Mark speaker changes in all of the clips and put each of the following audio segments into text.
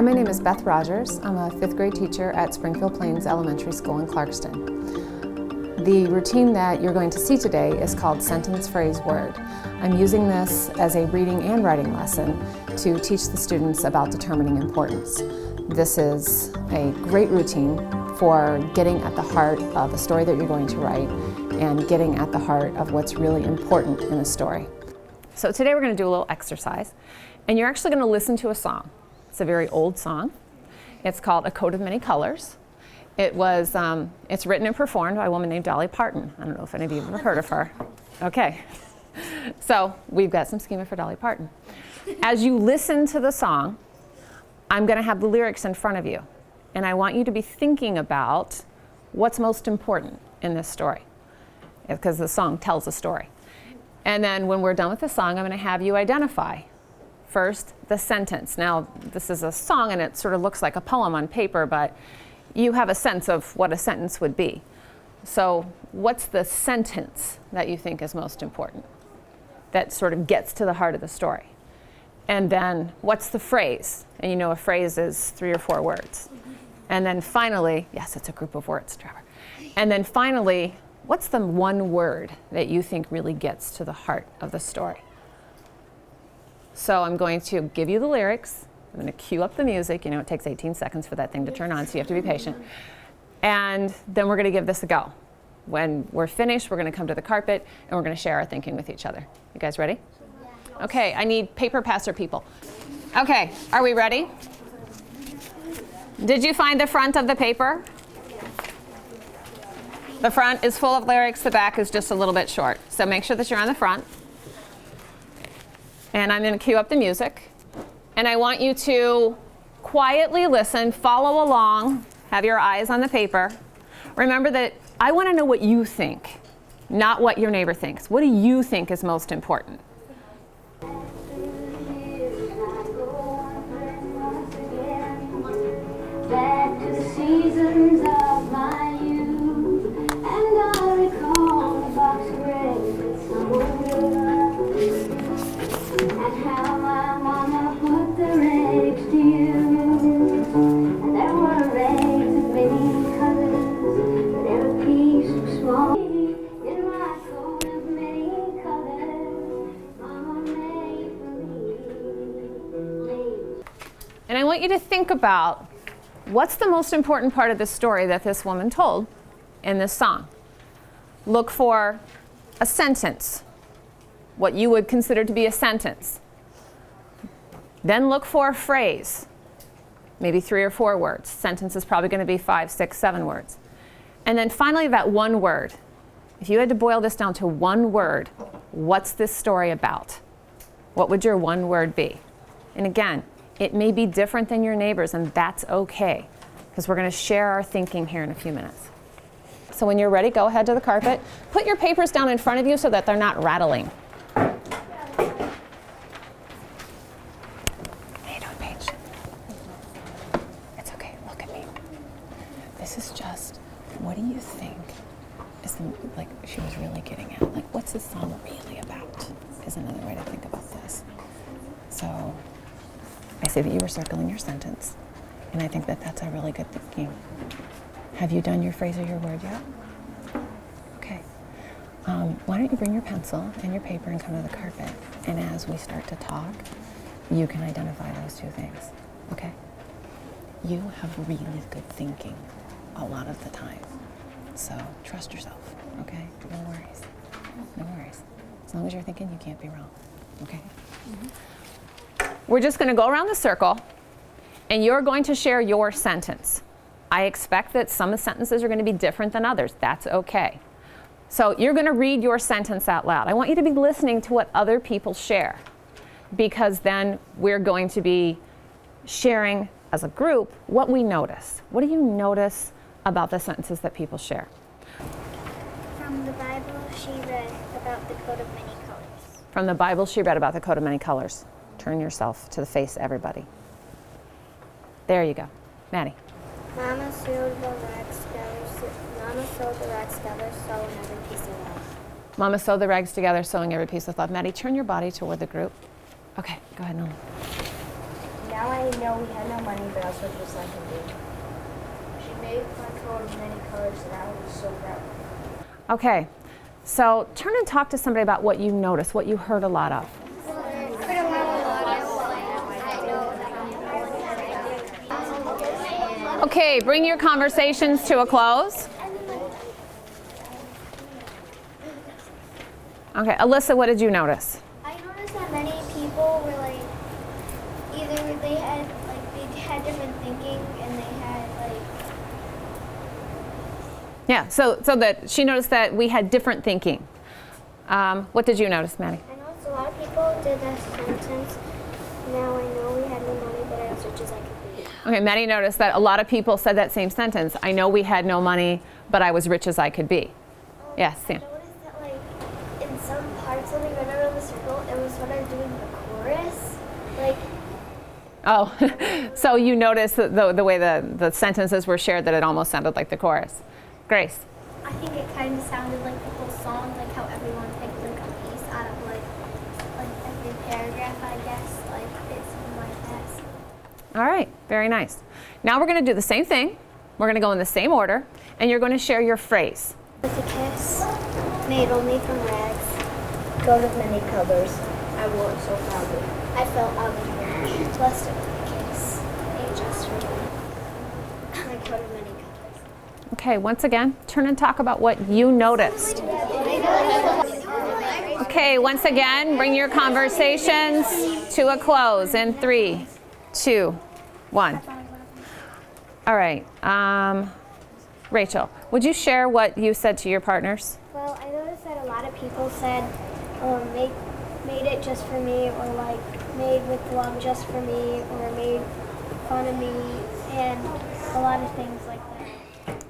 Speaker 1: My name is Beth Rogers. I'm a 5th grade teacher at Springfield Plains Elementary School in Clarkston. The routine that you're going to see today is called Sentence, Phrase, Word. I'm using this as a reading and writing lesson to teach the students about determining importance. This is a great routine for getting at the heart of a story that you're going to write and getting at the heart of what's really important in a story. So today we're going to do a little exercise, and you're actually going to listen to a song. It's a very old song. It's called A Coat of Many Colors. It's written and performed by a woman named Dolly Parton. I don't know if any of you have ever heard of her. Okay, so we've got some schema for Dolly Parton. As you listen to the song, I'm going to have the lyrics in front of you, and I want you to be thinking about what's most important in this story, because the song tells a story. And then when we're done with the song, I'm going to have you identify first the sentence. Now, this is a song and it sort of looks like a poem on paper, but you have a sense of what a sentence would be. So what's the sentence that you think is most important, that sort of gets to the heart of the story? And then what's the phrase? And you know a phrase is 3 or 4 words. And then finally, yes, it's a group of words, Trevor. And then finally, what's the one word that you think really gets to the heart of the story? So I'm going to give you the lyrics. I'm going to cue up the music. You know, it takes 18 seconds for that thing to turn on, so you have to be patient. And then we're going to give this a go. When we're finished, we're going to come to the carpet, and we're going to share our thinking with each other. You guys ready? Okay, I need paper passer people. Okay, are we ready? Did you find the front of the paper? The front is full of lyrics, the back is just a little bit short. So make sure that you're on the front. And I'm going to cue up the music. And I want you to quietly listen, follow along, have your eyes on the paper. Remember that I want to know what you think, not what your neighbor thinks. What do you think is most important?
Speaker 2: Back to the seasons of my youth, and I recall the box of grapes with some wood, and how my mama put the eggs to use, and there were eggs of many colors, but every piece was small. In my coat of many colors, mama made for me.
Speaker 1: And I want you to think about what's the most important part of the story that this woman told in this song. Look for a sentence, what you would consider to be a sentence. Then look for a phrase, maybe 3 or 4 words. Sentence is probably going to be 5, 6, 7 words. And then finally that one word. If you had to boil this down to one word, what's this story about? What would your one word be? And again, it may be different than your neighbors, and that's okay, because we're going to share our thinking here in a few minutes. So when you're ready, go ahead to the carpet. Put your papers down in front of you so that they're not rattling. How you doing, Paige? It's okay, look at me. This is just, what do you think is like she was really getting at? Like, what's this song really about? Is another way to think about this. So I see that you were circling your sentence, and I think that that's a really good thinking. Have you done your phrase or your word yet? Okay. Why don't you bring your pencil and your paper and come to the carpet, and as we start to talk, you can identify those 2 things, okay? You have really good thinking a lot of the time, so trust yourself, okay? No worries. No worries. As long as you're thinking, you can't be wrong, okay? Mm-hmm. We're just going to go around the circle, and you're going to share your sentence. I expect that some sentences are going to be different than others. That's okay. So you're going to read your sentence out loud. I want you to be listening to what other people share, because then we're going to be sharing as a group what we notice. What do you notice about the sentences that people share?
Speaker 3: From the Bible, she read about the coat of many colors.
Speaker 1: From the Bible, she read about the coat of many colors. Turn yourself to the face, everybody. There you go. Maddie.
Speaker 3: Mama sewed the rags together, sewing every piece of love.
Speaker 1: Mama sewed the rags together, sewing every piece with love. Maddie, turn your body toward the group. Okay, go ahead, Nolan.
Speaker 3: Now I know we had no money, but also just like a big. She made my coat of many colors, and I was so proud.
Speaker 1: Okay, so turn and talk to somebody about what you noticed, what you heard a lot of. Okay, bring your conversations to a close. Okay, Alyssa, what did you notice?
Speaker 3: I noticed that many people were like, either they had different thinking, and they had like.
Speaker 1: Yeah, so that she noticed that we had different thinking. What did you notice, Maddie?
Speaker 3: I noticed a lot of people did that sentence. Now I know we had no money, but I was rich as I could be.
Speaker 1: Okay, Maddie noticed that a lot of people said that same sentence. I know we had no money, but I was rich as I could be. Yes, Sam.
Speaker 3: I noticed that like in some parts when we went around the circle, it was when I'm doing the chorus. Like.
Speaker 1: Oh, so you noticed the way the sentences were shared that it almost sounded like the chorus. Grace.
Speaker 3: I think it kind of sounded like the whole song, like how everyone picked like a piece out of like every paragraph, I guess. Like it's something like that.
Speaker 1: All right, very nice. Now we're going to do the same thing. We're going to go in the same order, and you're going to share your phrase.
Speaker 3: With a kiss, made only from rags, coat of many colors, I wore it so proudly. I felt oddly rich, blessed with a kiss, made just for me. My coat of many colors.
Speaker 1: Okay, once again, turn and talk about what you noticed. Okay, once again, bring your conversations to a close in 3, 2, 1. All right, Rachel, would you share what you said to your partners?
Speaker 3: Well, I noticed that a lot of people said, made it just for me, or like made with love just for me, or made fun of me, and a lot of things like that.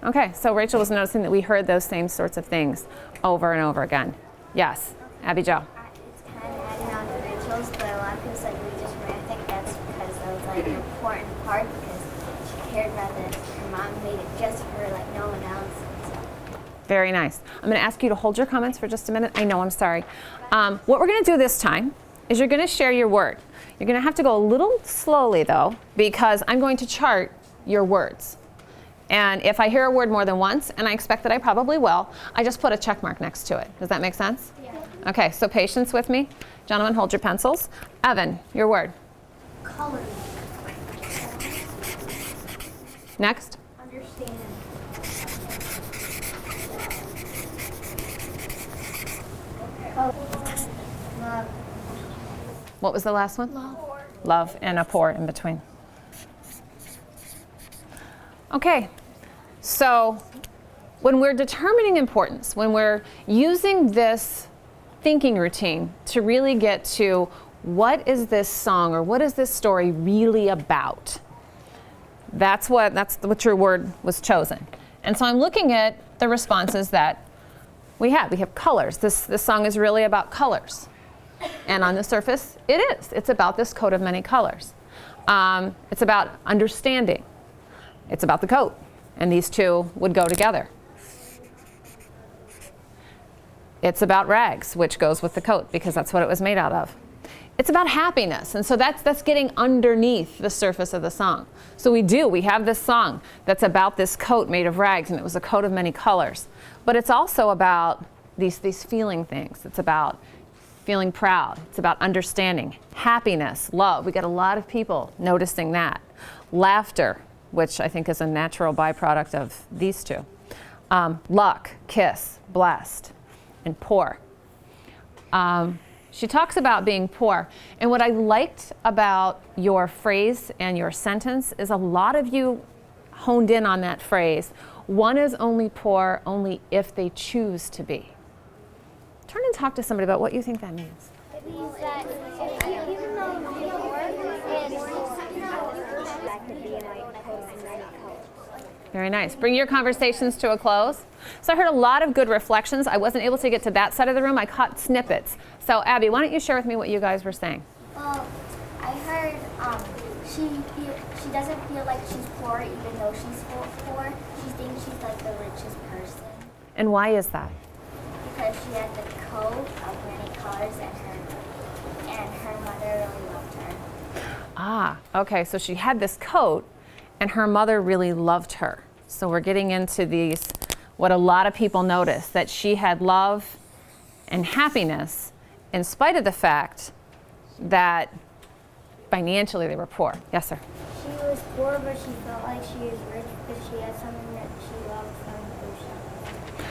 Speaker 1: Okay, so Rachel was noticing that we heard those same sorts of things over and over again. Yes, Abby Jo.
Speaker 3: It's kind of adding on to Rachel's, but a lot of people said we just ran. I think that's because that was like an important part, because she cared about that her mom made it just for like no one else.
Speaker 1: Very nice. I'm going to ask you to hold your comments for just a minute. I know, I'm sorry. What we're going to do this time is you're going to share your word. You're going to have to go a little slowly though, because I'm going to chart your words. And if I hear a word more than once, and I expect that I probably will, I just put a check mark next to it. Does that make sense?
Speaker 3: Yeah.
Speaker 1: Okay, so patience with me. Gentlemen, hold your pencils. Evan, your word.
Speaker 3: Color.
Speaker 1: Next.
Speaker 3: Understand. Love.
Speaker 1: What was the last one?
Speaker 3: Love.
Speaker 1: Love and a pour in between. Okay, so when we're determining importance, when we're using this thinking routine to really get to what is this song or what is this story really about, that's what your word was chosen. And so I'm looking at the responses that we have. We have colors. This song is really about colors. And on the surface, it is. It's about this coat of many colors. It's about understanding. It's about the coat, and these two would go together. It's about rags, which goes with the coat because that's what it was made out of. It's about happiness, and so that's getting underneath the surface of the song. So we have this song that's about this coat made of rags, and it was a coat of many colors. But it's also about these feeling things. It's about feeling proud. It's about understanding, happiness, love. We got a lot of people noticing that. Laughter, which I think is a natural byproduct of these two. Luck, kiss, blessed, and poor. She talks about being poor. And what I liked about your phrase and your sentence is a lot of you honed in on that phrase. One is only poor only if they choose to be. Turn and talk to somebody about what you think that means.
Speaker 3: It means that even though
Speaker 1: Very nice. Bring your conversations to a close. So I heard a lot of good reflections. I wasn't able to get to that side of the room. I caught snippets. So Abby, why don't you share with me what you guys were saying?
Speaker 3: Well, I heard she doesn't feel like she's poor even though she's poor. She thinks she's like the richest person.
Speaker 1: And why is that?
Speaker 3: Because she had the coat of many colors and her mother really loved her.
Speaker 1: Ah, okay, so she had this coat and her mother really loved her. So we're getting into these, what a lot of people notice, that she had love and happiness in spite of the fact that financially they were poor. Yes, sir?
Speaker 3: She was poor, but she felt like she was rich because she had something that she loved from the ocean.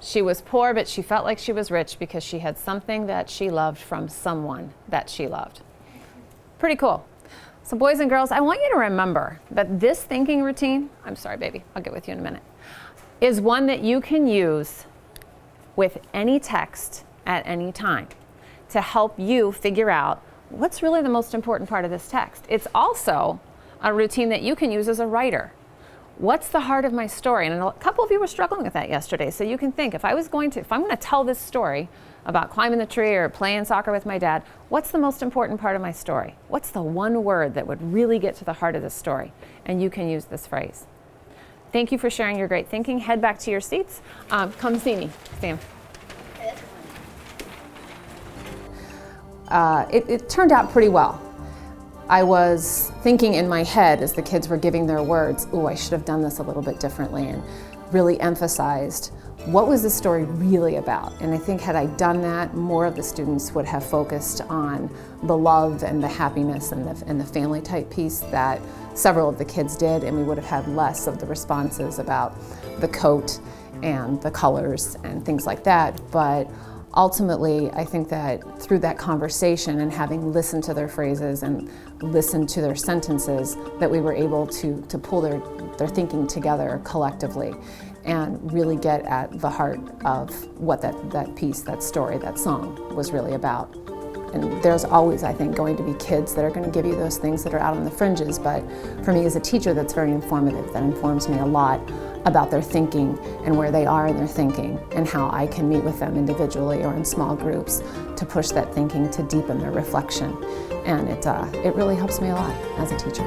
Speaker 1: She was poor, but she felt like she was rich because she had something that she loved from someone that she loved. Pretty cool. So boys and girls, I want you to remember that this thinking routine, I'm sorry, baby, I'll get with you in a minute, is one that you can use with any text at any time to help you figure out what's really the most important part of this text. It's also a routine that you can use as a writer. What's the heart of my story? And a couple of you were struggling with that yesterday, so you can think, if I'm going to tell this story about climbing the tree or playing soccer with my dad, what's the most important part of my story? What's the one word that would really get to the heart of the story? And you can use this phrase. Thank you for sharing your great thinking. Head back to your seats. Come see me, Sam. It turned out pretty well. I was thinking in my head as the kids were giving their words, oh, I should have done this a little bit differently, and really emphasized what was the story really about. And I think had I done that, more of the students would have focused on the love and the happiness and the family type piece that several of the kids did, and we would have had less of the responses about the coat and the colors and things like that. But ultimately, I think that through that conversation and having listened to their phrases and listened to their sentences, that we were able to pull their thinking together collectively and really get at the heart of what that piece, that story, that song was really about. And there's always, I think, going to be kids that are going to give you those things that are out on the fringes, but for me as a teacher, that's very informative. That informs me a lot about their thinking and where they are in their thinking and how I can meet with them individually or in small groups to push that thinking to deepen their reflection. And it really helps me a lot as a teacher.